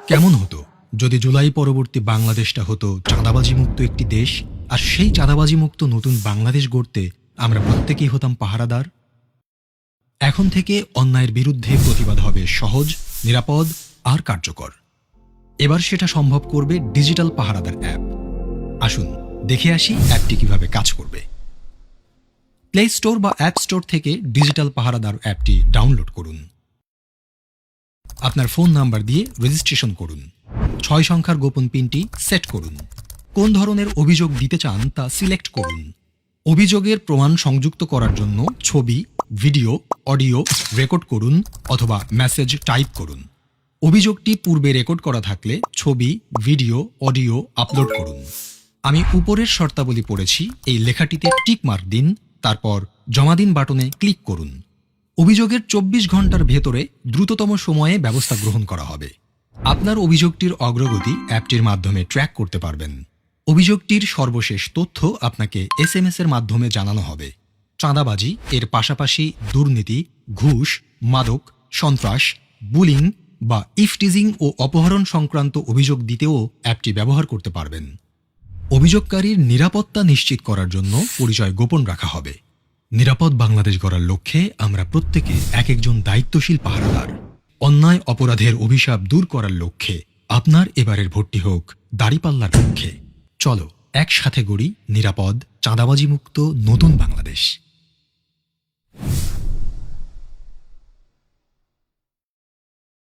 কেমন হতো যদি জুলাই পরবর্তী বাংলাদেশটা হতো চাঁদাবাজি মুক্ত একটি দেশ, আর সেই চাঁদাবাজি মুক্ত নতুন বাংলাদেশ গড়তে আমরা প্রত্যেকেই হতাম পাহারাদার। এখন থেকে অন্যায়ের বিরুদ্ধে প্রতিবাদ হবে সহজ, নিরাপদ আর কার্যকর। এবার সেটা সম্ভব করবে ডিজিটাল পাহারাদার অ্যাপ। আসুন দেখে আসি অ্যাপটি কিভাবে কাজ করবে। প্লে স্টোর বা অ্যাপ স্টোর থেকে ডিজিটাল পাহারাদার অ্যাপটি ডাউনলোড করুন। আপনার ফোন নাম্বার দিয়ে রেজিস্ট্রেশন করুন। 6 সংখ্যার গোপন পিনটি সেট করুন। কোন ধরনের অভিযোগ দিতে চান তা সিলেক্ট করুন। অভিযোগের প্রমাণ সংযুক্ত করার জন্য ছবি, ভিডিও, অডিও রেকর্ড করুন অথবা মেসেজ টাইপ করুন। অভিযোগটি পূর্বে রেকর্ড করা থাকলে ছবি, ভিডিও, অডিও আপলোড করুন। আমি উপরের শর্তাবলী পড়েছি, এই লেখাটিতে টিক মার্ক দিন, তারপর জমা দিন বাটনে ক্লিক করুন। অভিযোগের 24 ঘন্টার ভেতরে দ্রুততম সময়ে ব্যবস্থা গ্রহণ করা হবে। আপনার অভিযোগটির অগ্রগতি অ্যাপটির মাধ্যমে ট্র্যাক করতে পারবেন। অভিযোগটির সর্বশেষ তথ্য আপনাকে SMS এর মাধ্যমে জানানো হবে। চাঁদাবাজি এর পাশাপাশি দুর্নীতি, ঘুষ, মাদক, সন্ত্রাস, বুলিং বা ইফটিজিং ও অপহরণ সংক্রান্ত অভিযোগ দিতেও অ্যাপটি ব্যবহার করতে পারবেন। অভিযোগকারীর নিরাপত্তা নিশ্চিত করার জন্য পরিচয় গোপন রাখা হবে। নিরাপদ বাংলাদেশ গড়ার লক্ষ্যে আমরা প্রত্যেকে এক একজন দায়িত্বশীল পাহারাদার। অন্যায় অপরাধের অভিশাপ দূর করার লক্ষ্যে আপনার এবারের ভোটটি হোক দাঁড়িপাল্লার পক্ষে। চলো একসাথে গড়ি নিরাপদ, চাঁদাবাজি মুক্ত নতুন বাংলাদেশ।